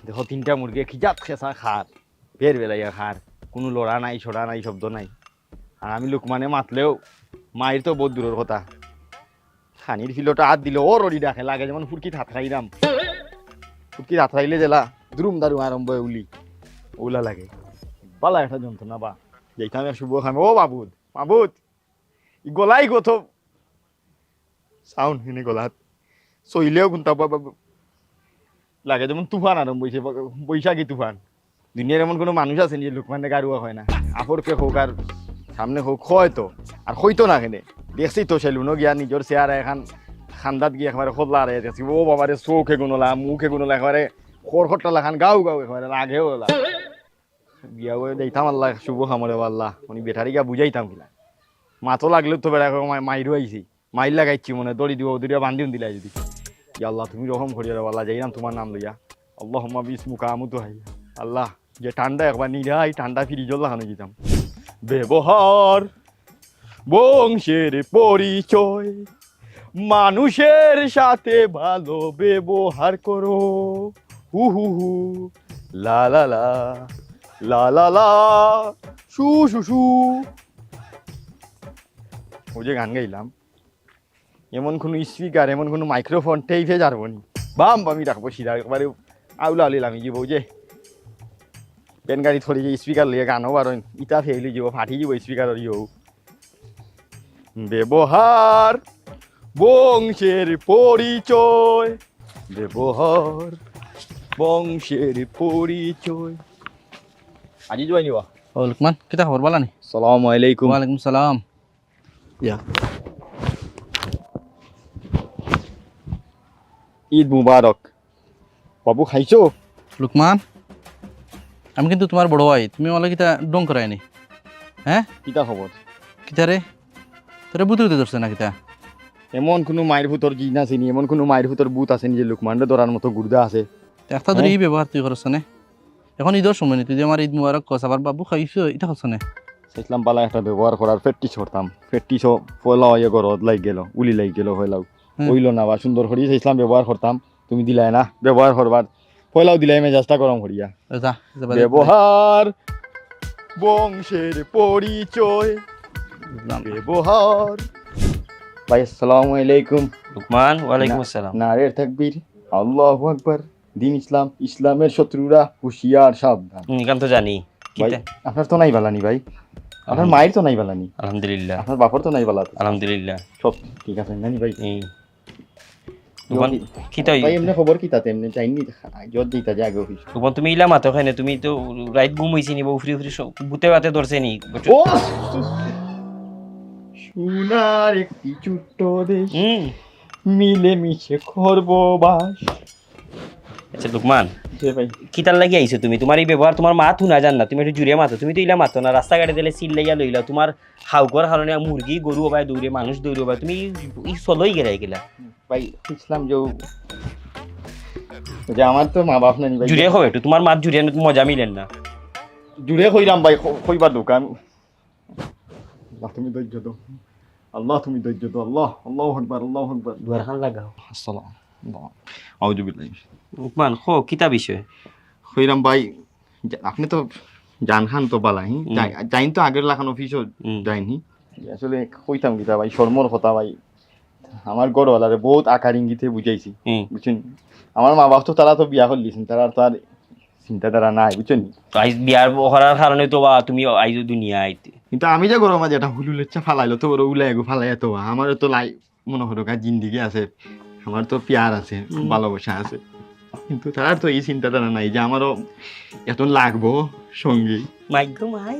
দেখো তিনটা মুরগি খিজাত খেসা খার বের বেলাইয়া খার কোনো লড়া নাই ছড়া নাই শব্দ নাই আর আমি লোকমানে মাতলেও মায়ের তো বহুত দূরের কথা খানির ফিলোটা হাত দিলে ও রড়ি ডাকে লাগে যেমন ফুটকি হাত খাইলাম ফুটকি হাত খাইলে জেলা দ্রুম দারুম আরম্ভ উলি ওলা লাগে বালা একটা যন্ত্রণা বা যেইটা আমি শুভ খামে ও বাবুদ বাবুদ গলাই গত সাউন্ড হিনে গলাত চইলেও গুনতা লাগে যেমন তুফান আরম্ভ হয়েছে বৈশাখী তুফান দুনিয়ার এমন কোনো মানুষ আছে যে লোকমানে গাড়ুয়া হয় না আপরকে হোক আর সামনে হোক হয়তো আর হইতো না কেনে দেখছি তো সেলুনো গিয়া নিজের চেয়ারে এখন খান্দাত গিয়ে একেবারে খোদলা আর দেখছি ও বাবারে চোখে গুনলা মুখে গুনলা একেবারে খড়খড়টা লাখান গাও গাও একেবারে লাগেও ওলা গিয়া ওই দেখতাম আল্লাহ শুভ খামরে আল্লাহ উনি বেটারি গিয়া বুঝাইতাম কিনা মাতো লাগলেও তো বেড়া মাইরও আইছি মাইর লাগাইছি মনে দড়ি দিব দড়িয়া বান্ধিও দিলাই যদি আল্লাহ তুমি রকম করিয়া আল্লাহ যাইলাম তোমার নাম লইয়া আল্লাহুম্মা বিসমুকা আমুতু হাইয়া আল্লাহ যে ঠান্ডা একবার নিরাই ঠান্ডা ফ্রিজল লাগানো যেতাম ব্যবহার বংশের পরিচয় মানুষের সাথে ভালো ব্যবহার করো হু হু হু লা লা লা লা লা লা শু শু শু ও যে গান গাইলাম এমন কোনো স্পিকার এমন কোনো মাইক্রোফোন টেইফে যাবো নি বাম বামি রাখবো সিধা একবারে আউলা আলিলাম যাব যে পেন গাড়ি থরি যে স্পিকার লিয়ে গানও পারেন ইটা ফেলি যাব ফাটি যাব স্পিকারের ইয়েও ব্যবহার বংশের পরিচয় ব্যবহার বংশের পরিচয় আজি জয় নিবা ও লুকমান কিতা খবর বলা নি আসসালামু আলাইকুম ওয়ালাইকুম সালাম ইয়া ঈদ মুবারক বাবু খাইছো লুকমান আমি কিন্তু তোমার বড় ভাই তুমি ওলা কিতা ডং করায়নি হ্যাঁ কিতা খবর কিতা রে তোরে বুতুর দিতে ধরছে না কিতা এমন কোনো মায়ের ভূতর জিন আছে নি এমন কোনো মায়ের ভূতর বুত আছে নি যে লোকমানরে ধরার মতো গুর্দা আছে একটা ধরে এই ব্যবহার তুই করছ না এখন ঈদের সময় নি তুই যে আমার ঈদ মুবারক কস আবার বাবু খাইছো এটা করছ না ইসলাম পালা একটা ব্যবহার করার ফেট্টিস করতাম ফেট্টিসও ফলা হয়ে গরদ লাগ গেল উলি লাগ গেল হইলাও হইল না বা সুন্দর করি ইসলাম ব্যবহার করতাম তুমি দিলাই না ব্যবহার করবার পয়লাও দিলাই মেজাজটা গরম করিয়া ব্যবহার বংশের পরিচয় ব্যবহার ভাই আসসালামু আলাইকুম লুকমান ওয়ালাইকুম আসসালাম নারের তাকবীর আল্লাহু আকবার দিন ইসলাম ইসলামের শত্রুরা হুঁশিয়ার সাবধান নিকান তো জানি ভাই আপনার তো নাই বালানি ভাই আপনার মায়ের তো নাই বালানি আলহামদুলিল্লাহ আপনার বাপর তো নাই বালা আলহামদুলিল্লাহ সব ঠিক আছে নানি ভাই লুকমান কি তাই ভাই এমনি খবর কি তাতে এমনি চাইনি জোর দিতা যে আগে অফিস লুকমান তুমি ইলা মাতো খাই না তুমি তো রাইট ঘুম হইছি নি উফরি উফরি বুতে বাতে ধরছে নি ও সোনার একটি ছোট্ট দেশ মিলে মিশে করব বাস আচ্ছা লুকমান যে ভাই কি তার লাগি আইছো তুমি তোমার এই ব্যবহার তোমার মা থুনা জান না তুমি একটু জুড়ে মাতো তুমি তো ইলা মাতো না রাস্তাঘাটে দিলে সিল লাইয়া লইলা তোমার হাউকর কারণে মুরগি গরু ভাই দৌড়ে মানুষ দৌড়ে ভাই তুমি ই চলই গেলাই গেলা ভাই ইসলাম যে আমার তো মা বাপ নানি ভাই জুড়ে হবে একটু তোমার মা জুড়ে মজা মিলেন না জুড়ে কইরাম ভাই কইবার দোকান আল্লাহ তুমি ধৈর্য দাও আল্লাহ তুমি ধৈর্য দাও আল্লাহ আল্লাহু আকবার আল্লাহু আকবার দুয়ার খান লাগাও আসসালাম আউযু বিল্লাহি লুকমান খো কিতা বিষয় কইরাম ভাই আপনি তো জান খান তো বালাই যাইন তো আগের লাখান অফিসও যাইনি আসলে কইতাম কিতা ভাই শর্মর কথা ভাই আমার গড়ওয়ালারে বহুত আকার ইঙ্গিতে বুঝাইছি বুঝছেন আমার মা বাপ তো তারা তো বিয়া করে দিয়েছেন তারা তো আর চিন্তাধারা নাই বুঝছেন তো আইজ বিয়ার করার কারণে তো বা তুমি আইজ দুনিয়া আইতে কিন্তু আমি যে গরম যেটা হুলুলেচ্ছা ফালাইলো তো বড় উলাই গো ফালাই তো আমার তো লাই মনে হলো জিন্দিগি আছে আমার তো পিয়ার আছে ভালোবাসা আছে কিন্তু তার তো এই চিন্তাধারা নাই যে আমারও এত লাগবো সঙ্গী মাইগ্য মাই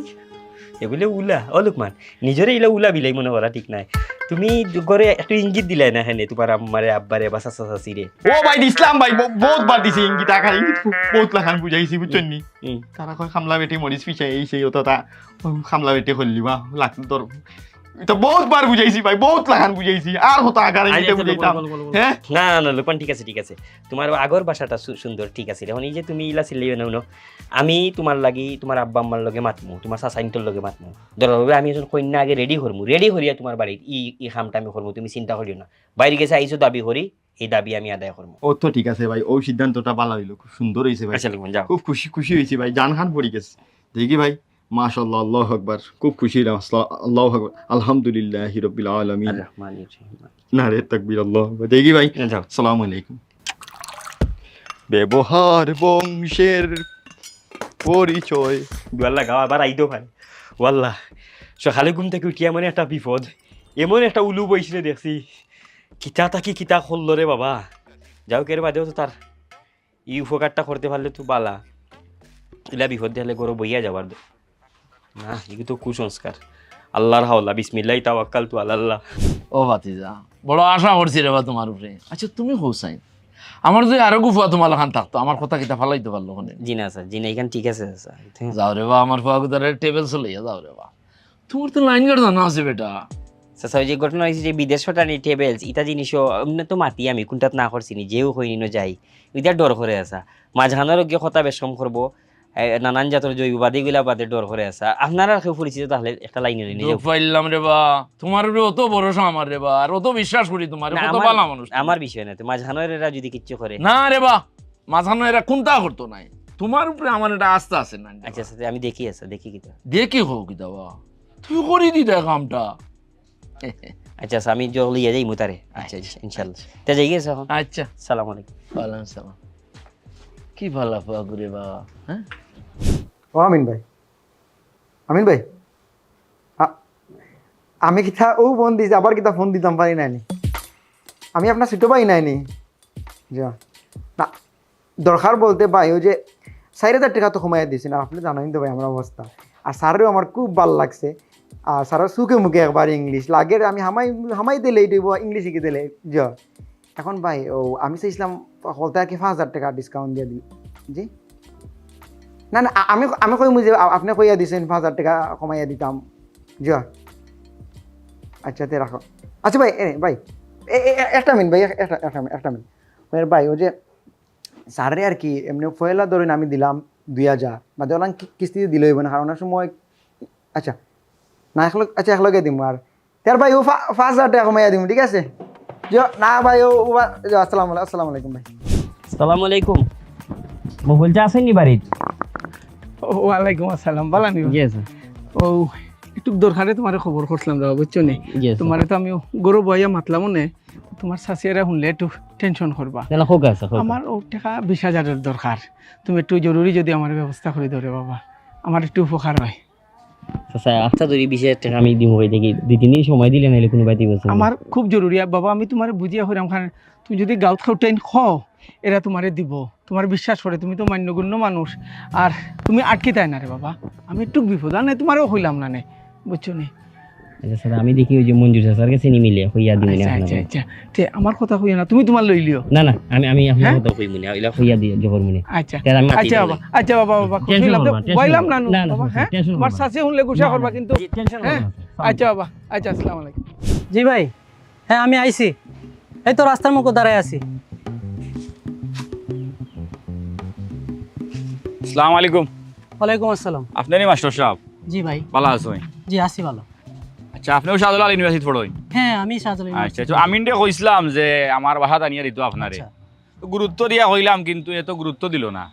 এগুলো উলা ও লুকমান নিজরে ইলা উলা বিলাই মনে করা ঠিক নাই তুমি ঘরে একটু ইঙ্গিত দিলাই না হেনে তোমার আম্মারে আব্বারে বা চাচা চাচিরে ও ভাই ইসলাম ভাই বহুত বার দিছে ইঙ্গিত আকার ইঙ্গিত বহুত লাখান বুঝাইছি বুঝছেন নি তারা কয় খামলা বেটি মরিচ পিছাই এই সেই ওটা তা খামলা বেটি করলি বা লাগতো তোর এটা বহুত বার বুঝাইছি ভাই, বহুত লাগান বুঝাইছি, আর হতা আকারে এটা বুঝাইতাম। হ্যাঁ না না না লোকমান ঠিক আছে ঠিক আছে, তোমার আগর বাসাটা সুন্দর ঠিক আছে। এখন এই যে তুমি ইলা চিল্লাই না আমি তোমার লাগি তোমার আব্বা আম্মার লগে মাতমু, তোমার চাচাইনটোর লগে মাতমু, ধরো আমি এজন কন্যা আগে রেডি করমু, রেডি করিয়া তোমার বাড়ির ই কামটা আমি করমু, তুমি চিন্তা করিও না। বাইরে গেছে আইসো দাবি করি, এই দাবি আমি আদায় করমু। ও তো ঠিক আছে ভাই, ওই সিদ্ধান্তটা ভালো হইলো, খুব সুন্দর হয়েছে ভাই, আচ্ছা লোকমান যাও। খুব খুশি হয়েছি ভাই, জান খান পড়ে গেছে। দেখি ভাই, মাশাআল্লাহ, আল্লাহু আকবার, খুব খুশি হলাম, আল্লাহু আকবার, আলহামদুলিল্লাহি রাব্বিল আলামিন, নারে তাকবীর, আল্লাহু আকবার। দেখি ভাই, যাও। আসসালামু আলাইকুম। ব্যবহার বংশের পরিচয়। ওয়াল্লাহ গাওয়া আবার আইতো ভাই, ওয়াল্লাহ সকালে ঘুম থেকে উঠিয়া মানে একটা বিপদ, এমন একটা উলু বইছিলে দেখছি, কিতা তাকি কিতা করল রে বাবা। যাও কের বাদেও তো তার ই উপকারটা করতে পারলে তো বালা, ইলা বিপদ দিলে গরো বইয়া যাবার না, এগুলো তো কুসংস্কার। আল্লাহর হাওলা, বিসমিল্লাহি তাওয়াক্কালতু আলাল্লাহ। ও ভাতিজা, বড় আশা করছি রে বা তোমার উপরে। আচ্ছা তুমি হোসাইন, আমার যদি আরো গুফা তোমার লাখান থাকতো, আমার কথা কিতা ফালাইতে পারলো ওখানে। জি না স্যার, জি না, এখানে ঠিক আছে স্যার। যাও রে বা, আমার ফুয়াগুদারে টেবিল চলাইয়া যাও রে বা। তোমার তো লাইন গার্ড জানা আছে বেটা। স্যার ওই যে ঘটনা হয়েছে যে বিদেশ ফটানি টেবেলস ইটা জিনিসও এমনি তো মাতি আমি কোনটাত না করছি নি, যেও হইনি ন যাই ইটার ডর করে আসা, মাঝখানের গিয়ে কথা বেশ কম করবো, নানান জাতের জৈব বাদীগুলা বাদে ডর করে আসা। আপনারা কেউ পরিচিত তাহলে একটা লাইনে নিজে পাইলাম রে বা, তোমার উপরে অত ভরসা আমার রে বা, আর অত বিশ্বাস করি তোমার, কত ভালো মানুষ। আমার বিষয় না তো, মাঝখানের এরা যদি কিচ্ছু করে না রে বা, মাঝখানে এরা কোনটা করতো নাই, তোমার উপরে আমার এটা আস্থা আছে না। আচ্ছা আচ্ছা আমি দেখি আছে, দেখি কিতা দেখি হোক কিতা বা, তুই করি দি দেখ কামটা। আচ্ছা আচ্ছা আমি জল ইয়ে যাই মুতারে। আচ্ছা আচ্ছা ইনশাল্লাহ তা যাই গেছে এখন। আচ্ছা, সালাম আলাইকুম। ওয়ালাইকুম সালাম। কি ভালো ফুয়া করে বা। হ্যাঁ ও আমিন ভাই, আমিন ভাই, আমি কিতা ও ফোন দিয়েছি, আবার কিতা ফোন দিতাম পারি নাইনি, আমি আপনার ছোটো ভাই নাইনি। যা না দরকার বলতে ভাই, ওই যে 4,000 টাকা তো কমাইয়া দিয়েছেন, আর আপনি জানেন তো ভাই আমার অবস্থা। আর স্যারেরও আমার খুব ভালো লাগছে, আর স্যারের সুখে মুখে একবার ইংলিশ লাগে, আমি হামাই দিলে এইটুকু ইংলিশ শিখে দিলে। য এখন ভাই ও আমি চাইছিলাম হলতে আর কি 5,000 টাকা ডিসকাউন্ট দিয়ে দিই। জি না না, আমি কই যে আপনি কইয়া দিয়েছেন 5,000 টাকা কমাইয়া দিতাম। য আচ্ছা তে রাখো। আচ্ছা ভাই ভাই একটা মিনিট ভাই, একটা মিনিট ভাই, ও যে স্যারে আর কি এমনি পয়লা ধরেন আমি দিলাম 2,000, বা ধরলাম কিস্তিতে দিলে হইব না, কারণ অনেক সময় আচ্ছা না একলগে দিব, আর তার ভাই ও 5,000 টাকা কমাইয়া দিব, ঠিক আছে? না ভাই ও আসসালামু আলাইকুম ভাই। আসসালামু আলাইকুম। মোবাইলটা আসেনি বাড়ির? ওয়ালাইকুম আসসালাম, ভালো নি? জি স্যার। ও একটু দরকারে তোমার খবর করছিলাম দাও, বুঝছো নি? তোমার তো আমি গরু বইয়া মাতলাম নে, তোমার শাশিয়ারা শুনলে একটু টেনশন করবা। আমার ও টাকা 20,000 দরকার, তুমি একটু জরুরি যদি আমার ব্যবস্থা করে ধরে বাবা, আমার একটু উপকার হয়। আচ্ছা যদি 20,000 টাকা আমি দিব, হয়ে দেখি 2-3 দিন সময় দিলে নাইলে কোনো বাতি বলছে আমার খুব জরুরি বাবা, আমি তোমার বুঝিয়া হইলাম, কারণ তুমি যদি গাউত খাউটাইন খাও এরা তোমারে দিব, তোমার বিশ্বাস করে, তুমি তো মান্যগণ্য মানুষ, আর তুমি আটকে তাই না রে বাবা, আমি একটু বিপদ আর নাই তোমারও হইলাম না নে, বুঝছো নি? আচ্ছা স্যার আমি দেখি ওই যে মঞ্জুর স্যার কাছে নি মিলে হইয়া দিই না। আচ্ছা আচ্ছা তে আমার কথা হইয়া না, তুমি তোমার লইলিও। না না আমি আপনার কথা কই মনে হইলা হইয়া দিই জহর মনে। আচ্ছা আচ্ছা বাবা খুশি হইলাম, কইলাম না বাবা। হ্যাঁ আমার শাশি শুনলে গুসা করবা কিন্তু। হ্যাঁ আচ্ছা বাবা, আচ্ছা আসসালামু আলাইকুম। জি ভাই, হ্যাঁ আমি আইছি, এই তো রাস্তার মুখে দাঁড়ায় আছি। আসসালামু আলাইকুম। ওয়ালাইকুম আসসালাম। আপনারই মাস্টার সাহেব, জি ভাই। ভালো আছেন? জি আছি ভালো। আচ্ছা আপনিও শাহজালাল ইউনিভার্সিটি পড়েন? হ্যাঁ আমি শাহজালাল। আচ্ছা তো আমি কইছিলাম যে আমার বাসা আনিয়া দিত আপনারে, আচ্ছা। তো গুরুত্ব দিয়া কইলাম কিন্তু এত গুরুত্ব দিল না।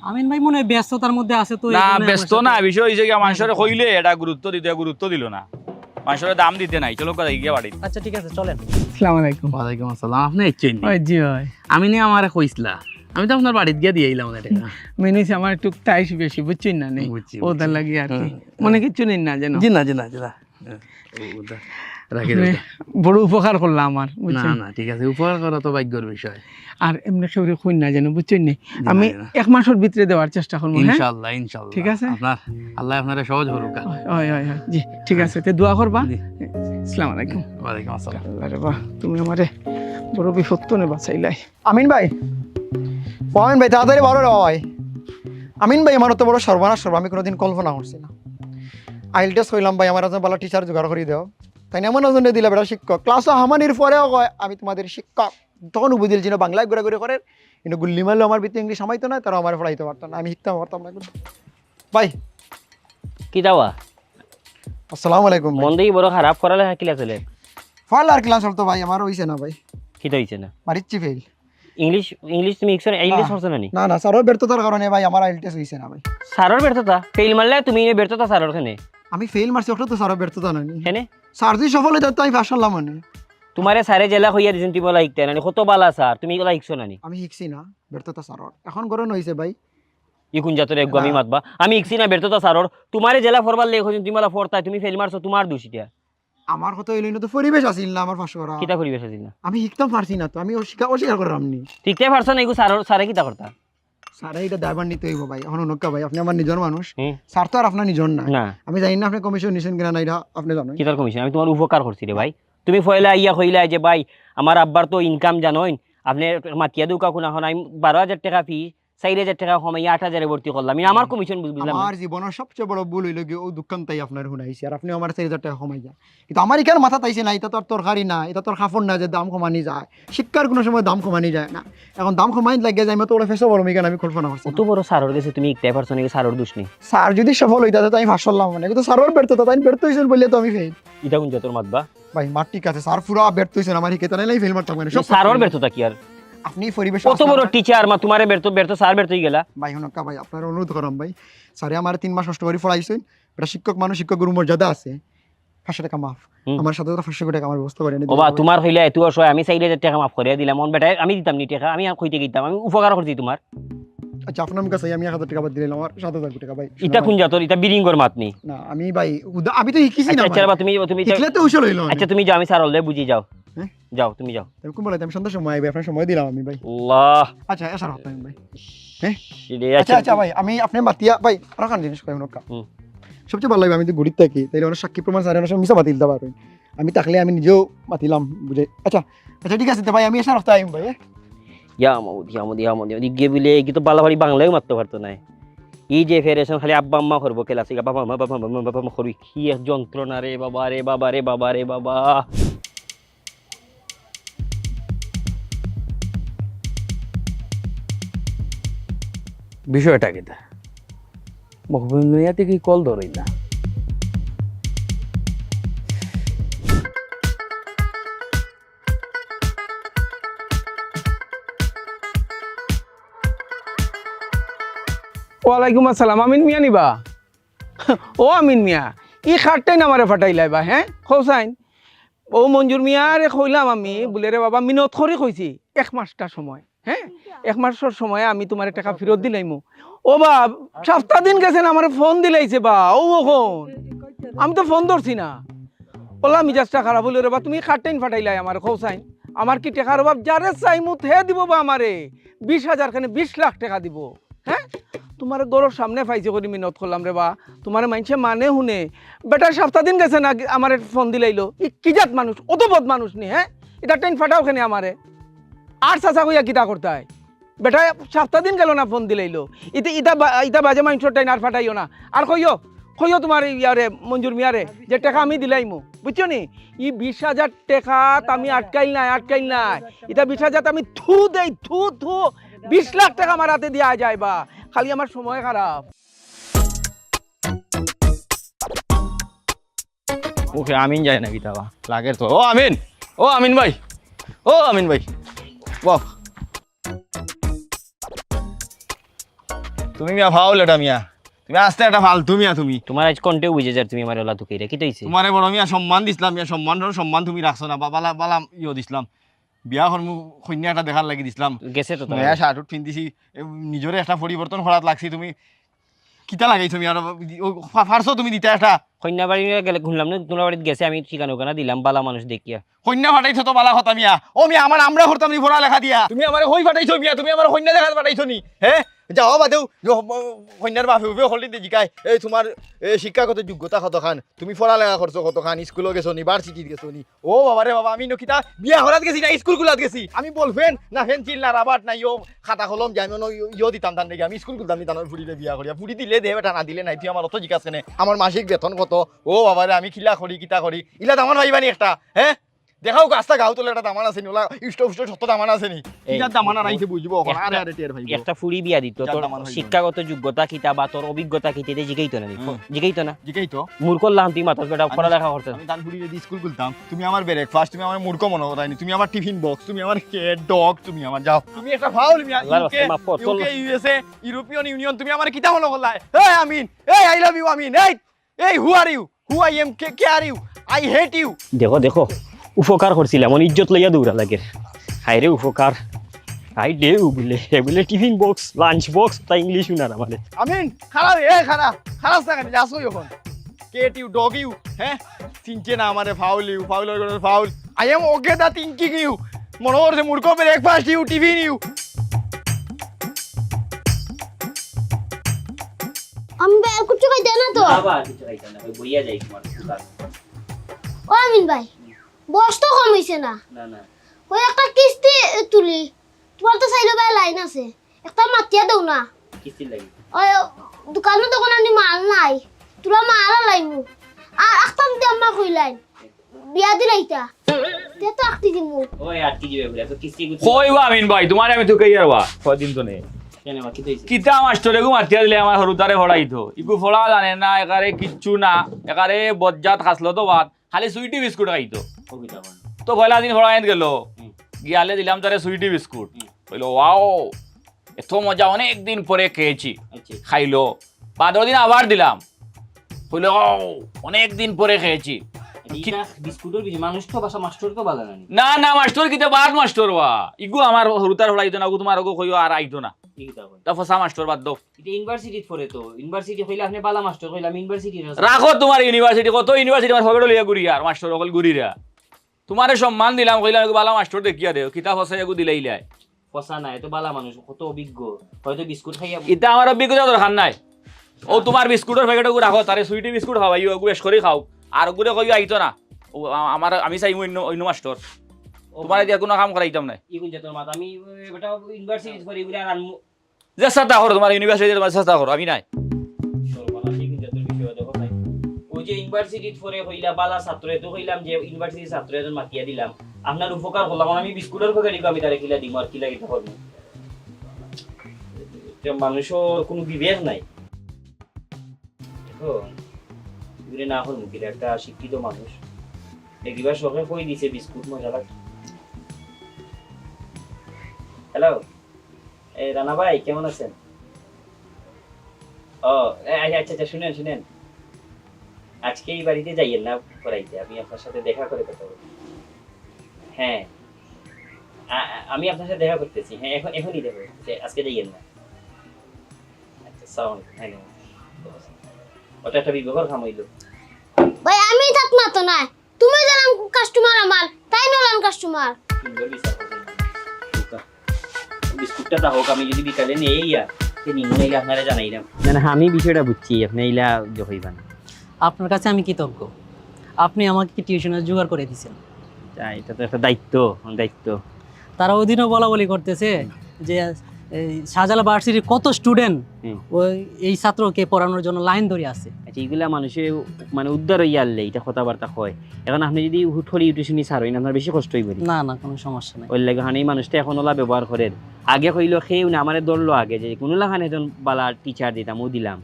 আমিন ভাই মনে হয় ব্যস্ততার মধ্যে আছে তো। না ব্যস্ত না, বিষয় হইছে কি মানুষের কইলে এটা গুরুত্ব দিল না, মানুষের দাম দিতে নাই। চলো কথা গিয়া বাড়ি। আচ্ছা ঠিক আছে চলেন। আসসালামু আলাইকুম। ওয়ালাইকুম আসসালাম। আপনি এসছেন? ওই জি ভাই, আমি নিয়ে আমার কইসলা, আমি তো আপনার বাড়িতে গিয়ে দিয়ে এলাম টাকা। মেনুছি আমার একটু টাইস বেশি, বুঝছেন না নেই, বুঝছি, ওদের লাগে আর কি, মনে কিছু নেই না যেন। জি না রাখি মানে বড় উপকার করলাম আমার, না বুঝছেন? না ঠিক আছে, উপকার করা তো ভাগ্যের বিষয়। আর এমনি কেউ কই না যেন, বুঝছেন নি? আমি না। 1 মাসের ভিতরে দেওয়ার চেষ্টা করবো। হ্যাঁ ইনশাআল্লাহ ইনশাআল্লাহ। ঠিক আছে। আপনার আল্লাহ আপনারে সহজ করুক। হয় জি ঠিক আছে, তে দোয়া করবা। জি। আসসালামু আলাইকুম। ওয়ালাইকুম আসসালাম। আল্লাহ রে বাহ, তুমি আমারে বড় বিপদ তো নে বাঁচাইলাই। আমিন ভাই, ও আমিন ভাই তাড়াতাড়ি বারো রে ভাই। আমিন ভাই আমার অত বড় সর্বনাশ আমি কোনোদিন কল্পনা করছি না। আইএলটিএস হইলাম ভাই, আমার একজন ভালো টিচার জোগাড় করে দাও। তাই না এমন ওজনে দিলে বেটা শিক্ষক ক্লাসও হামানির পরেও কয় আমি তোমাদের শিক্ষক তখন বুঝিল ছিল বাংলায় ঘুরে করে কিন্তু গুল্লি মারলেও আমার ভিতরে ইংলিশ সামাইতো না তারা আমার পড়াইতে পারতো না আমি শিখতে পারতাম না ভাই কি দাওয়া আসসালামু আলাইকুম মন দেখি বড় খারাপ করালে কিলা চলে ফাল আর ক্লাস হতো ভাই আমার হইছে না ভাই কি তো হইছে না মারিচ্ছি ফেল ইংলিশ ইংলিশ তুমি ইংলিশ পড়ছো না নি না স্যারের ব্যর্থতার কারণে ভাই আমার আইএলটিএস হইছে না ভাই স্যারের ব্যর্থতা ফেল মারলে তুমি ব্যর্থতা স্যারের খানে আমি ফেল মারছি ওটা তো স্যারের ব্যর্থতা নাই হেনে স্যার যদি সফল হইতো তো আমি পাস করলাম মানে তোমারে স্যারে জেলা হইয়া দিছেন তুমি বলা শিখতে না কত বালা স্যার তুমি এগুলা শিখছো না নি আমি শিখছি না ব্যর্থতা স্যারের এখন গরম হইছে ভাই ইকুন জাতরে এক আমি মাতবা আমি শিখছি না ব্যর্থতা স্যারের তোমারে জেলা ফরবার লেখ হইছেন তুমি বলা ফরতা তুমি ফেল মারছো তোমার দোষ এটা আমার কথা হইলো তো পরিবেশ আসিল না আমার পাশ করা কিতা পরিবেশ আছিল না আমি শিখতাম পারছি না তো আমি অস্বীকার করলাম নি ঠিকতে পারছো না এগু স্যারের স্যারে কিতা করতা স্যার এটা দায়ভার নিতে হইব ভাই এখন অনুকা ভাই আপনি আমার নিজের মানুষ হুম। স্যার তো আর আপনার নিজের না না আমি জানি না আপনি কমিশন নিছেন কিনা না এটা আপনি জানেন কিতার কমিশন আমি তোমার উপকার করছি রে ভাই তুমি ফয়লা ইয়া কইলা যে ভাই আমার আব্বার তো ইনকাম জানোইন আপনি মাতিয়া দুকা কোনা হন আমি 12,000 টাকা ফি 4,000 টাকা কমাই 8,000 ভর্তি করলাম আমি আমার কমিশন বুঝলাম আমার জীবনের সবচেয়ে বড় ভুল হইল কি ও দোকান তাই আপনার শুনাইছি আর আপনি আমার 4,000 টাকা কমাই যায় কিন্তু আমার এখানে মাথা তাইছে না এটা তো আর তরকারি না এটা তোর খাফর না যে দাম কমানি যায় শিক্ষার কোনো সময় দাম কমানি যায় না এখন দাম কমাই লাগে যায় আমি তো ওরা ফেসো বড় মিগান আমি কল্পনা করছি অত বড় স্যারের কাছে তুমি ইকতে পারছো নাকি স্যারের দোষ নেই স্যার যদি সফল হইতা তো আমি ফাঁসলাম মানে কিন্তু স্যারের ব্যর্থতা তাই ব্যর্থ হয়েছেন বললে তো আমি ফেল ইটা কোন জাতর মাতবা ভাই মার ঠিক আছে স্যার পুরো ব্যর্থ হয়েছেন আমার হিকেতা নাই ফেল মারতাম মানে সব স্যারের ব্যর্থতা কি আর আপনি পরিবেশ কত বড় টিচার মা তোমারে ব্যর্থ ব্যর্থ স্যার ব্যর্থ হয়ে গেলা ভাই হনকা ভাই আপনার অনুরোধ করাম ভাই স্যারে আমার 3 মাস কষ্ট করে পড়াইছেন এটা শিক্ষক মানুষ শিক্ষক গুরু মর্যাদা আছে 500 টাকা মাফ আমার সাথে 500 টাকা আমার ব্যবস্থা করে এনে ও বা তোমার হইলে এত অসহায় আমি 4,000 টাকা মাফ করিয়া দিলাম মন বেটায় আমি দিতাম নি টাকা আমি কইতে গিতাম আমি উপকার করছি তোমার আচ্ছা আপনার কাছে আমি 1000 টাকা বাদ দিলাম আমার 7000 টাকা ভাই ইটা কোন জাতর ইটা বিরিঙ্গর মাতনি না আমি ভাই আমি তো শিখিছি না আচ্ছা বা তুমি তুমি শিখলে তো উশল হইলো আচ্ছা তুমি যাও আমি স্যার হলে বুঝি যাও হ্যাঁ? যাও তুমি যাও তুমি কোন বলে আমি সন্ধ্যার সময় আইবে আপনার সময় দিলাম আমি ভাই আল্লাহ আচ্ছা এসার হতো আমি ভাই হ্যাঁ শিরে আচ্ছা আচ্ছা ভাই আমি আপনি মাতিয়া ভাই আর কান জিনিস কই নকা হুম। সবচেয়ে ভালো লাগে আমি তো গড়িত থাকি তাইলে অনেক সাক্ষী প্রমাণ স্যার অনেক মিছা বাতিল দিতে পারবেন আমি তাকলে আমি নিজেও মাতিলাম বুঝে আচ্ছা আচ্ছা ঠিক আছে তো ভাই আমি এসার হতো আইম ভাই দিগে বলে কি তো বালাবাড়ি বাংলায় মারতে পারতো না এই যে ফেরেশন খালি আব্বা আম্মা করবো ক্লাসে বাবা মা বাবা মা বাবা মা করবি কি এক যন্ত্রণা রে বাবা রে বাবা রে বাবা রে বাবা বিষয়টা কিটা মহবুবিয়া থেকে কল ধরই না ওয়ালাইকুম আসসালাম আমিন মিয়া নিবা ও আমিন মিয়া ই খাটটাই না আমারে ফাটাইলাই বা হ্যাঁ খোসাইন ও মঞ্জুর মিয়ারে কইলাম আমি বলে রে বাবা মিনত করে কইছি 1 মাসটা সময় হ্যাঁ 1 মাসের সময় আমি তোমার টাকা ফেরত দিলাইমু ও বা সপ্তাহ দিন গেছেন আমার ফোন দিলাইছে বা ও ওখন আমি তো ফোন ধরছি না ওলা মিজাজটা খারাপ হইল রে বা তুমি খাটটাইন ফাটাইলাই আমার খোসাইন আমার কি টাকার অভাব যারে চাইমু হে দিব বা আমারে 20,000 খানে 20 লাখ টাকা দিব হ্যাঁ তোমার গরুর সামনে ফাইছে করি মিনত করলাম রে বা তোমার মাইনছে মানে শুনে বেটা সপ্তাহ দিন গেছে না আমার ফোন দিলাইলো ই কি জাত মানুষ অত বদ মানুষ নি হ্যাঁ এটা টাইম ফাটাও কেন আমারে আর চাচা কইয়া কিতা করতে বেটা সপ্তাহ দিন গেল না ফোন দিলাইলো ইতা ইতা ইতা বাজে মানুষের টাইম আর ফাটাইও না আর কইও তোমার ইয়ারে মঞ্জুর মিয়ারে যে টাকা আমি দিলাইমু বুঝছো নি ই 20,000 টাকা আমি আটকাইল নাই এটা 20,000 আমি থু দেই থু 20 লাখ টাকা আমার হাতে দেওয়া যায় বা খালি আমার সময় খারাপ ওকে আমিন যায় নাকি তাবা লাগের তো ও আমিন ভাই বাহ তুমি মিয়া ফাউল এটা মিয়া তুমি আস্তে একটা ফালতু মিয়া তুমি তোমার আজ কন্টেও বুঝে যার তুমি আমার ওলা তুকে কি তৈছে তোমারে বড় মিয়া সম্মান দিছিলাম মিয়া সম্মান তুমি রাখছো না বালা বালা দিছিলাম বিয়া হল কন্যা একটা দেখার লাগি দিছিলাম গেছে তো নয়া শার্টত পিন্ধিছি নিজরে একটা পরিবর্তন করাত লাগছি তুমি কিতা লাগাইছো মিয়া ফারছো তুমি দিতা একটা কন্যা বাড়ি গেলে ঘুরলাম না তোমার বাড়িতে গেছে আমি ঠিকানা ওখানে দিলাম বালা মানুষ দেখিয়া কন্যা ফাটাইছো তো বালা কথা মিয়া ও মিয়া আমরা করতাম নি পড়া লেখা দিয়া তুমি আমার হই ফাটাইছো মিয়া তুমি আমার কন্যা দেখা ফাটাইছো নি হ্যাঁ যাও বাদেও কন্যার বাপে উঠে হলি জিকাই এই তোমার শিক্ষাগত যোগ্যতা কতখান তুমি পড়ালেখা করছো কতখান স্কুলে গেছো নি ভার্সিটিত গেছো নি ও বাবা রে বাবা আমি নকিতা বিয়া হরাত গেছি না স্কুল গুলাত গেছি আমি বলবেন না পেন্সিল না রাবার না ইয়ো খাতা কলম যাই ইয়ো দিতাম তার নাকি আমি স্কুল করতাম নি তানোর ফুড়িলে বিয়া করিয়া ফুড়ি দিলে দেহে বেটা না দিলে নাই তুই আমার অত জিজ্ঞাসা কেনে আমার মাসিক বেতন কত ও বাবা রে আমি খিলা করি কিতা করি ইলা দামান ভাইবানি একটা হ্যাঁ দেখাও গাছটা গাও তোলে একটা দামান আছে নি ওলা ইষ্ট উষ্ট সত্য দামান আছে নি ইটা দামান রাইতে বুঝবো এখন আরে আরে টের ভাই একটা ফুড়ি বিয়া দিত তোর জানতাম আমার শিক্ষাগত যোগ্যতা কিতা বা তোর অভিজ্ঞতা কিতা জিগাইতো না জিগাইতো না জিকাই তো মূর্খ লাম তুই মাথার বেটা পড়ালেখা করতে আমি দানপুরি যদি স্কুল খুলতাম তুমি আমার ব্রেকফাস্ট তুমি আমার মূর্খ মনে করাইনি তুমি আমার টিফিন বক্স তুমি আমার কেট ডগ তুমি আমার যাও তুমি একটা foul UK USA European union তুমি আমার কিতা মনে করলাই এই আমিন এই আই লাভ ইউ আমিন এই who are you who I am কে are you I hate you দেখো দেখো উপকার করছিলাম মন ইজ্জত লইয়া দৌড়া লাগে হাই রে উপকার হাই দে বলে টিফিন বক্স লাঞ্চ বক্স তা ইংলিশ না মানে আমিন খারাপ খারাপ থাকেন যাসো এখন কেট ইউ ডগ ইউ হ্যাঁ চিনছে না আমারে foul you foul I am okay the thinking you মনে করছে মূর্খ ব্রেকফাস্ট ইউ টিফিন ইউ আমি ভাই আর কিছু খাইতে না তো আবার কিছু খাইতা না ওই বইয়া যাই তোমার ও আমিন ভাই বয়স তো কম হইছে না না না ওই একটা কিস্তি তুলি তোমার তো চাইলে ভাই লাইন আছে একটা মাতিয়া দাও না কিস্তি লাগি ওই দোকানে তখন আনি মাল নাই তোরা মাল লাইমু আর একটা দিয়ে আম্মা কইলাইন বিয়া দিলাইতা তে তো আকতি দিমু ওই আটকি দিবে বলে তো কিস্তি কইবা আমিন ভাই তোমার আমি তো কই আরবা কদিন তো নেই কেন বাকি দিইছে কিতা মাস্টরে গু মাতিয়া দিলে আমার হরুতারে ফড়াইতো ইগু ফড়া জানে না একারে কিচ্ছু না একারে বজ্জাত খাসলো তো ভাত খালি সুইটি বিস্কুট খাইতো কবিতা বল তো পয়লা দিন ফড়াইত গেল গিয়ালে দিলাম তারে সুইটি বিস্কুট কইলো ওয়াও এত মজা অনেক দিন পরে খেয়েছি আচ্ছা খাইলো 15 দিন আবার দিলাম কইলো অনেক দিন পরে খেয়েছি এটা বিস্কুটের বেশি মানুষ তো বাসা মাস্টার তো বালা না না না মাস্টর কিতা বাদ মাস্টর ওয়া ইগু আমার হরুতার ফড়াইতো না গু তোমার গো কইও আর আইতো না কিতা বল তা ফসা মাস্টর বাদ দাও এটা ইউনিভার্সিটিত পড়ে তো ইউনিভার্সিটি কইলা আপনি বালা মাস্টার কইলাম ইউনিভার্সিটি রাখো তোমার ইউনিভার্সিটি কত ইউনিভার্সিটি আমার ফগড় লইয়া ঘুরি আর মাস্টার সকল ঘুরিরা তোমারে সম্মান দিলাম কইলাম বালা মাস্টার দেখিয়া দেও কিতাব ফসা এগু দিলাইলাই ফসা না এত বালা মানুষ কত অভিজ্ঞ হয়তো বিস্কুট খাইয়া ইতা আমার অভিজ্ঞতা দরকার নাই ও তোমার বিস্কুটের প্যাকেট গু রাখো তারে সুইটি বিস্কুট খাওয়াইও ওগু বেশ করে খাও আর ওগুলো কইও আইতো না ও আমার আমি চাই অন্য মাস্টার তোমার দিয়া কোনো কাম করাইতাম না ইগুন যে তোর মাথা আমি বেটা ইউনিভার্সিটিত পড়ি বলে আর যে চেষ্টা করো তোমার ইউনিভার্সিটি তোমার চেষ্টা করো আমি নাই তোর মাথা ইগুন যে তোর বিষয় দেখো নাই ওই যে ইউনিভার্সিটিত পড়ে কইলা বালা ছাত্র তো কইলাম যে ইউনিভার্সিটি ছাত্র এজন মাতিয়া দিলাম আপনার উপকার করলাম আমি বিস্কুটের প্যাকেট আমি তারে কিলা দিম আর কিলা কিতা করব যে মানুষের কোনো বিবেক নাই দেখো ঘুরে না হল মুখির একটা শিক্ষিত মানুষ একবার সবে কই দিছে বিস্কুট মজা লাগে হ্যালো এই রানা ভাই কেমন আছেন ও আচ্ছা শুনেন আজকে এই বাড়িতে যাইয়েন না পড়াইতে আমি আপনার সাথে দেখা করে কথা বলবো হ্যাঁ আমি আপনার সাথে দেখা করতেছি হ্যাঁ এখনই দেখা করতেছি আজকে যাইয়েন না আচ্ছা সাউন্ড হ্যাঁ ওটা একটা বিবাহর কাম হইল ভাই আমি থাক না তো না তুমি জানাম কাস্টমার আমার তাই নলাম কাস্টমার সুন্দর বিচার করবেন বিস্কুটটা তা হোক আমি যদি বিকালে নিয়ে ইয়া নিমু নাইলে আপনারা জানাইলাম না আমি বিষয়টা বুঝছি আপনি ইলা হইবা না আপনার কাছে আমি কৃতজ্ঞ আপনি আমাকে টিউশনের জোগাড় করে দিয়েছেন তাই এটা তো একটা দায়িত্ব তারা ওই দিনও বলা বলি করতেছে যে এই শাহজালাল ভার্সিটির কত স্টুডেন্ট ওই এই ছাত্রকে পড়ানোর জন্য লাইন ধরে আছে আচ্ছা এইগুলা মানুষের মানে উদ্ধার হইয়া আনলে এটা কথাবার্তা হয় এখন আপনি যদি হুটহরি টিউশনি ছাড় হইন আপনার বেশি কষ্ট হইব না না কোনো সমস্যা নেই ওই লাগে হানি মানুষটা এখন ওলা ব্যবহার করেন আগে কইলো খেয়েও না আমারে ধরলো আগে যে কোনো লাখান এজন বালা টিচার দিতাম ও দিলাম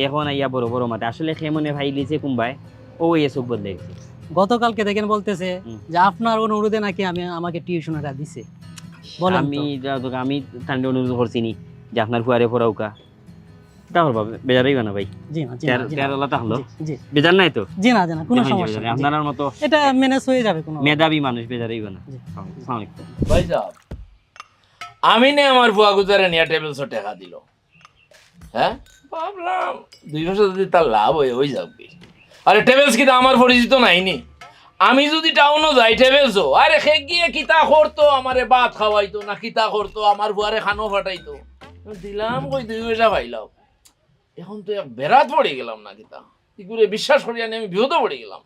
এখন আইয়া বড় বড় মাঠে আসলে খেয়ে মনে ভাই লিছে কোনবাই ও এসব বদলে গেছে গতকালকে দেখেন বলতেছে যে আপনার অনুরোধে নাকি আমাকে টিউশনটা দিছে বলেন আমি ঠান্ডা অনুরোধ করছিনি যে আপনার ফুয়ারে পড়াউকা তাহলে বাবা বেজার হইবা না ভাই জি না তাহলো জি বেজার নাই তো জি না কোনো সমস্যা নেই আপনার মতো এটা ম্যানেজ হয়ে যাবে কোনো মেধাবী মানুষ বেজার হইবা না আসসালামু আলাইকুম ভাই সাহেব আমি নে আমার বুয়া গুজারে নিয়ে টেবিলসও টাকা দিল হ্যাঁ ভাবলাম 200 যদি তার লাভ হয়ে যাবে আরে টেবিলস কি আমার পরিচিত নাইনি আমি যদি টাউনও যাই টেবিলসও আরে সে গিয়ে কিতা করতো আমারে ভাত খাওয়াইতো না কিতা করতো আমার বুয়ারে খানো ফাটাইতো দিলাম কই 2 পয়সা পাইলাম, এখন তো এক বেড়াত পড়ে গেলাম না কিতা, ইগুরে বিশ্বাস করি আমি বিপদে পড়ে গেলাম।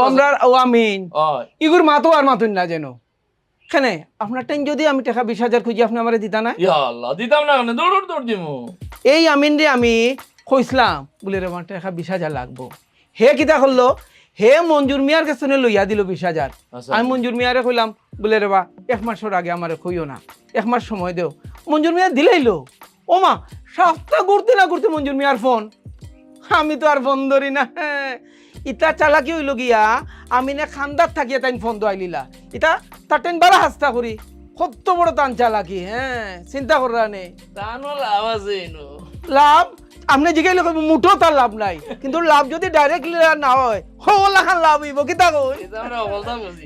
আমরা ও আমিন হয় ইগুর মাতো আর মাতুন না যেন কেনে আপনার টাইম যদি আমি টাকা 20,000 খুঁজি আপনি আমারে দিতা না? ইয়া আল্লাহ, দিতাম না কেন, দৌড় দিমু। এই আমিন রে আমি কইসলাম বলে রে আমার টাকা 20,000 লাগবো, হে কিতা করলো, হে মঞ্জুর মিয়ার কাছে লইয়া দিল 20,000। আচ্ছা। আমি মঞ্জুর মিয়ারে কইলাম বলে রে বা 1 মাসের আগে আমারে কইও না, 1 মাস সময় দেও। মঞ্জুর মিয়া দিলাইলো। ও মা, সপ্তাহ ঘুরতে না ঘুরতে মঞ্জুর মিয়ার ফোন, আমি তো আর ফোন ধরি না। ইটা চালাকি হইল গিয়া আমি না খান্দার থাকিয়া তাই ফোন দোয়াইলিলা, ইটা তার টাইম বারা হাস্তা করি, কত বড় টান চালাকি। হ্যাঁ, চিন্তা করা নেই তানো লাভ আছে এনো। লাভ আপনি জিগাইলে কইব মুঠো তার লাভ নাই, কিন্তু লাভ যদি ডাইরেক্টলি না হয় হলা খান লাভ হইব কিতা কই। এটা আমরা বলতাম বুঝি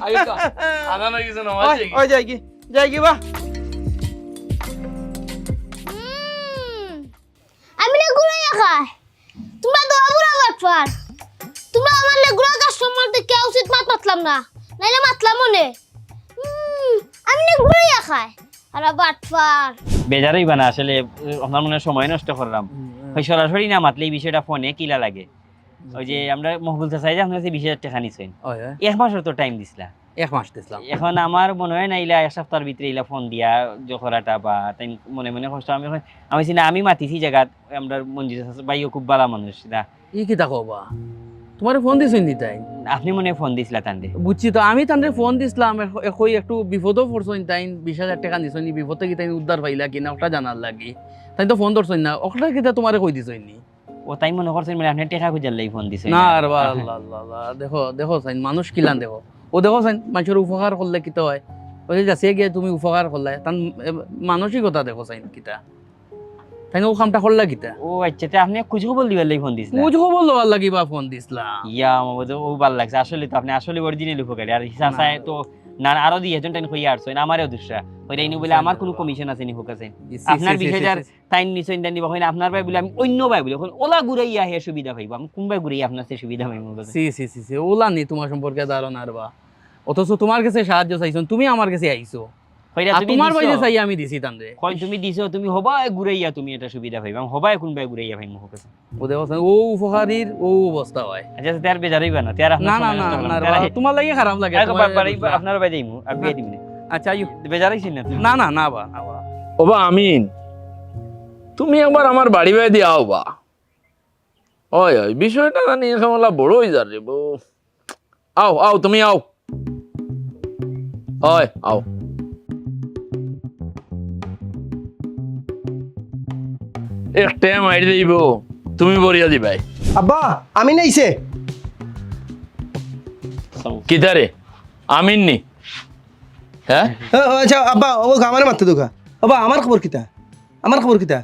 আগে তো আনা না কিছু না আছে কি। ওই যাই কি বা আমি না ঘুরাইয়া খাই, তোমরা দোয়া বুড়া বাটফার, তোমরা আমার লেগুড়া কাস্টমার দেখে উচিত মাতলাম না, নাইলে মাতলাম মনে। আমি না ঘুরাইয়া খাই আর বাটফার। বেজারই বানা আসলে আপনার মনে হয় সময় নষ্ট করলাম। ওই সরাসরি না মাতলে এই বিষয়টা ফোনে কিলা লাগে। ওই যে আমরা মহবুল চাই যে আপনার 20,000 টাকা নিছেন, 1 মাসের তো টাইম দিছিলা। 1 মাস দিছিলাম। এখন আমার মনে হয় না ইলা 1 সপ্তাহের ভিতরে ইলা ফোন দিয়া জখরাটা বা তাই মনে মনে কষ্ট। আমি চিনা আমি মাতিছি জায়গাত, আমরা মঞ্জিত ভাইও খুব ভালো মানুষ না। ই কিতা কবা, তোমার ফোন দিছেন নি তাই? আপনি মনে হয় ফোন দিছিলা তান্ডে। বুঝছি তো, আমি তাদের ফোন দিছিলাম, কই একটু বিপদও পড়ছইন তাই, 20,000 টাকা দিছইন, বিপদে কি তাই উদ্ধার পাইলা কিনা ওটা জানার লাগি, তাই তো ফোন ধরছইন না, ওটা কিতা তোমারে কই দিছইন নি? ও তাই মনে করছেন মানে আপনি টাকা খুঁজার লাগি ফোন দিছেন না আর বা আল্লাহ আল্লাহ, দেখো সাইন মানুষ কিলান দেখো, ও দেখো সাইন মানুষের উপকার করলে কিতা হয়, ওই যে যাচ্ছে গিয়ে তুমি উপকার করলে তার মানসিকতা দেখো সাইন কিতা, তাই ও কামটা করলা কিতা। ও আচ্ছা, তা আপনি খোঁজ খবর দিবার লাগি ফোন দিছিলেন? খোঁজ খবর লওয়ার লাগি বা ফোন দিছিলাম। ইয়া আমাদের ও ভালো লাগছে আসলে। তো আপনি আসলে অরিজিনাল উপকারী, আর হিসাব চাই তো না আরো দিয়ে একজন টাইম কইয়া আসছেন আমারও দুসরা ওইটা ইনি বলে আমার কোনো কমিশন আছে নি হোক আছে আপনার 20,000 টাইম নিছেন দেন নিবা কইনা আপনার ভাই বলে আমি অন্য ভাই বলে এখন ওলা ঘুরাইয়া হে সুবিধা পাইবো, আমি কোন ভাই ঘুরাইয়া আপনার চেয়ে সুবিধা পাইবো? সি ওলা নি তোমার সম্পর্কে ধারণা আর বা, অথচ তোমার কাছে সাহায্য চাইছো, তুমি আমার কাছে আইছো, কইরা আর তুমি তোমার দিছো? বাইরে চাই আমি দিছি তানরে। কই তুমি দিছো, তুমি হবাই ঘুরাইয়া তুমি এটা সুবিধা পাইবা, আমি হবাই কোন ভাই ঘুরাইয়া পাইবো হোক আছে। ও দেখো ও উপকারীর ও অবস্থা হয়। আচ্ছা তার বেজারই বানা তার না আপনার না না না বা, তোমার লাগি খারাপ লাগে। আপনার ভাই যাইমু আর বিয়ে দিমনে। আচ্ছা আইও, বেজারাইছেন না তুমি? না না না বা না বা। ওবা আমিন, তুমি একবার আমার বাড়ি বাড়ি দিয়ে আও বা। ওই বিষয়টা নিয়ে ঝামেলা বড় হয়ে যাবে রে বউ। আও তুমি আও, ওই আও। একটা মাইর দিব, তুমি বরিয়া দিবাই। আব্বা আমি নাইছে কিতারে আমিন নি? হ্যাঁ আচ্ছা আব্বা ও আমার মারতে দোকা। আব্বা আমার খবর কিতা, আমার খবর কিতা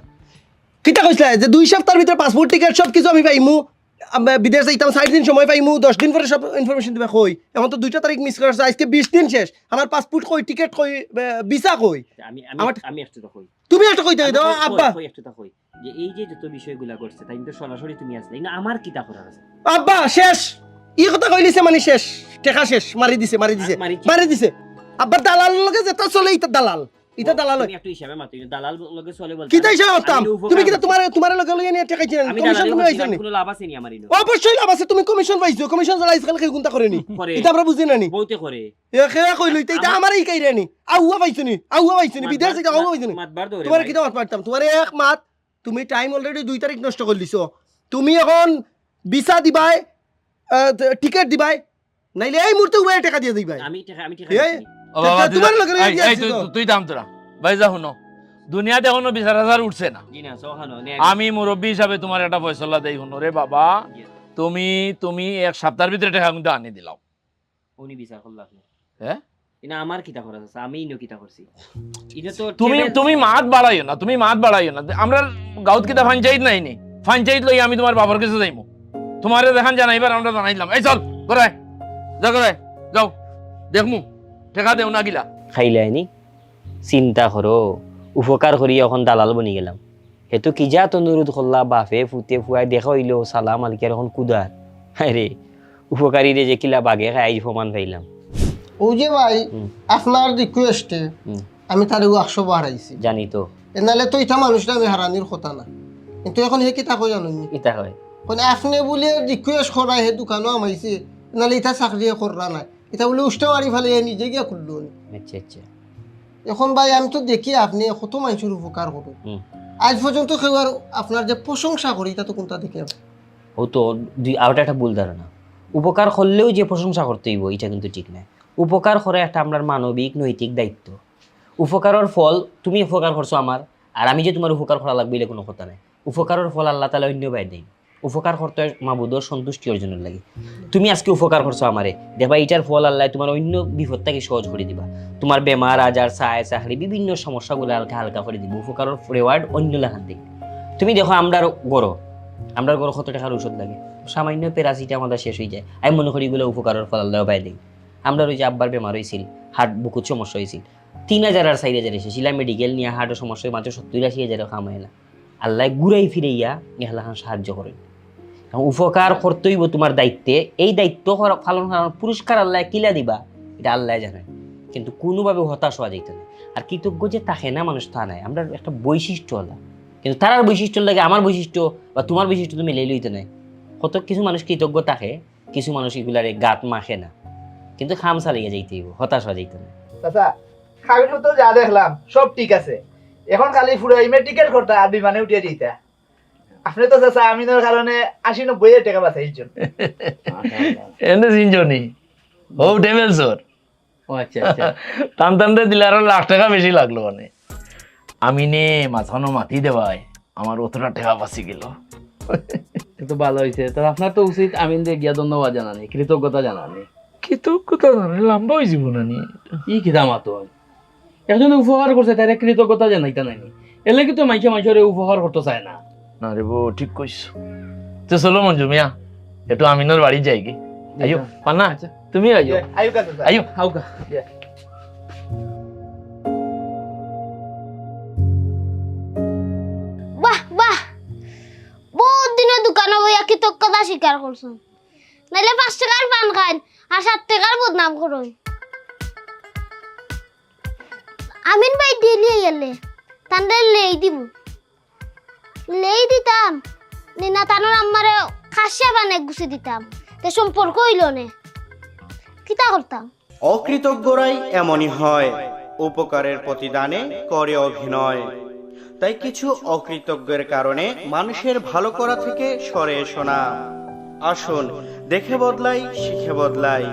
কিতা কইছিলা যে 2 সপ্তাহের ভিতরে পাসপোর্ট টিকেট সব কিছু আমি পাইমু, বিদেশ যাইতাম 60 দিন সময় পাইমু, 10 দিন পরে সব ইনফরমেশন দিবা কই। এখন তো 2টা তারিখ মিস করেছে, আজকে 20 দিন শেষ, আমার পাসপোর্ট কই, টিকেট কই, ভিসা কই। আমি একটা কই, তুমি একটা কইতে দাও আব্বা। কই একটা কই যে এই যে যত বিষয়গুলা করছে তাই তো সরাসরি তুমি আসলে না, আমার কিতা করার আছে? আব্বা শেষ ই কথা কইলিছে মানে শেষ, টাকা শেষ, মারি দিছে মারি দিছে। আব্বা দালাল লগে যেত চলে, ইটা দালাল, ইটা দালাল তুমি একটু হিসাবে মাত্র দালাল লগে চলে বলতে কিতা হিসাবে করতাম। তুমি কিতা তোমার লগে লগে নিয়ে টাকা দিলেন, কমিশন তুমি পাইছো নি? কোনো লাভ আছে নি আমারই? অবশ্যই লাভ আছে, তুমি কমিশন পাইছো, কমিশন চালাই আজকাল কেউ কোনটা করেনি, এটা আমরা বুঝি না নি। বউতে করে এ খেয়া কইলো এটা আমারই কাইরে নি, আউয়া পাইছো নি, বিদেশ থেকে আউয়া পাইছো নি। মাতবার দৌড়ে তোমার কিতা মাত পারতাম, তোমার এক মাত, তুমি টাইম অলরেডি 2 তারিখ নষ্ট করে দিছো। তুমি এখন ভিসা দিবাই, টিকেট দিবাই, নাইলে এই মুহূর্তে উবাই টাকা দিয়ে দিবাই। আমি তোমার লগে তুই দাম তোরা ভাই যা শুনো, দুনিয়াতে এখনো 20,000 উঠছে না। আমি মুরব্বী হিসাবে তোমার একটা ফয়সলা দেই, শুনো রে বাবা, তুমি 1 সপ্তাহের ভিতরে টাকা কিন্তু আনি দিলাও। উনি বিচার করল আপনি? হ্যাঁ না আমার কিতা করা আছে, আমি ইনো কিতা করছি? এটা তো তুমি মাত বাড়াইও না, তুমি মাত বাড়াইও না। আমরা গাউত কিতা পঞ্চায়েত নাই নি, পঞ্চায়েত লই আমি তোমার বাবার কাছে যাইমু, তোমারে দেখান জানাইবার আমরা জানাইলাম। এই চল করে যাও দেখমু টাকা দেও না গিলা খাইলে আইনি চিন্তা করো, উপকার করি এখন দালাল বনি গেলাম। হেতু কি যা অনুরোধ করলা বাপে ফুটে ফুয়াই দেখা হইলো সালাম আলিকের এখন কুদার। আরে উপকারী রে যে কিলা বাগে খাই প্রমাণ পাইলাম। ও যে ভাই আপনার রিকোয়েস্টে আমি তারে 100 বাড়াইছি। জানি তো এনালে তো ইটা মানুষটা আমি হারানির কথা না কিন্তু এখন হে কিতা কই জানুনি ইতা হয় মানে আপনি বলে রিকোয়েস্ট করায় হে দোকানও আমাইছে নাহলে ইটা চাকরি করা নাই এটা বলে উষ্টা মারি ফেলে নিজে গিয়া করলো আচ্ছা আচ্ছা এখন ভাই আমি তো দেখি আপনি কত মানুষের উপকার করুন আজ পর্যন্ত কেউ আর আপনার যে প্রশংসা করি এটা তো কোনটা দেখে ও তো আরটা একটা ভুল ধারণা উপকার করলেও যে প্রশংসা করতে হইব এটা কিন্তু ঠিক না উপকার করে একটা আমরা মানবিক নৈতিক দায়িত্ব উপকারের ফল তুমি উপকার করছো আমার আর আমি যে তোমার উপকার করা লাগবে এটা কোনো কথা নাই উপকারের ফল আল্লাহ তাআলা অন্য বাই দেন উপকার করতে মাবুদর সন্তুষ্টি অর্জনের লাগে তুমি আজকে উপকার করছো আমারে দেখবা এটার ফল আল্লাহ তোমার অন্য বিপদটাকে সহজ করে দিবা তোমার বেমার আজার চায় চাকরি বিভিন্ন সমস্যাগুলো হালকা হালকা করে দিব উপকারের রেওয়ার্ড অন্য লেখান দিক তুমি দেখো আমরার গড় কত টাকার ওষুধ লাগে সামান্য প্যারাসিটা আমাদের শেষ হয়ে যায় আমি মনে করি এগুলো উপকারের ফল আল্লাহ পাই দিই আমরা ওই যে আব্বার বেমার হয়েছিল হার্ট বুকুর সমস্যা হয়েছিল 3,000 আর 4,000 এসেছিলাম মেডিকেল নিয়ে হার্টের সমস্যা মাত্র 70-80,000 কামাই না আল্লাহ ঘুরাই ফিরাইয়া এহলাখান সাহায্য করেন উপকার করতেইব তোমার দায়িত্বে এই দায়িত্ব পালন করার পুরস্কার আল্লাহ কিলা দিবা এটা আল্লাহ জানে কিন্তু কোনোভাবে হতাশ হওয়া যাইতে না আর কৃতজ্ঞ যে থাকে না মানুষ তা নাই আমরা একটা বৈশিষ্ট্য আল্লাহ কিন্তু তার বৈশিষ্ট্য লাগে আমার বৈশিষ্ট্য বা তোমার বৈশিষ্ট্য তুমি মিলে লইতে নাই কত কিছু মানুষ কৃতজ্ঞ থাকে কিছু মানুষ এগুলারে গাত মাখে না কিন্তু খাম চালিয়ে যাইতে হইব হতাশ হওয়া যাইতে না চাচা কাগজপত্র যা দেখলাম সব ঠিক আছে এখন খালি পুরো টিকেট করতে আর বিমানে উঠিয়ে দিতে আপনি তো চাচা আমিনের কারণে 80-90 টাকা বাঁচাইছেন এনে চিনজনি ও ডেভেলসর ও আচ্ছা আচ্ছা টানটানতে দিলে আরো লাখ টাকা বেশি লাগলো মানে আমিনে মাথানো মাতি দেওয়ায় আমার অতটা টাকা বাঁচি গেল তো ভালো হয়েছে তো আপনার তো উচিত আমিন দিয়ে গিয়া ধন্যবাদ জানানি কৃতজ্ঞতা জানানি কৃতজ্ঞতা জানে লম্বা হয়ে যাব না নি ই কিতা মাতো একজন উপকার করছে তার কৃতজ্ঞতা জানাইতা নাইনি এলে কিন্তু মানুষের উপকার করতে চায় না না রে বউ ঠিক কইছো তো চলো মঞ্জু মিয়া একটু আমিনের বাড়ি যাই কি আইও পান্না তুমি আইও আয়ু কা চাচা আইও হাউকা বাহ বাহ বহুত দিনে দোকানে বইয়া কৃতজ্ঞতা স্বীকার করছো নাইলে 5 টাকার পান খান আর 7 টাকার বদনাম করুন আমিন ভাই ডেলি এলে তান্ডে লেই দিব লেই দিতাম নিনা তানোর আমারে খাসিয়া বানে গুছি দিতাম তে সম্পর্ক হইল নে কিতা করতাম অকৃতজ্ঞরাই এমনই হয় উপকারের প্রতিদানে করে অভিনয় তাই কিছু অকৃতজ্ঞের কারণে মানুষের ভালো করা থেকে সরে এসো না আসুন দেখে বদলাই শিখে বদলাই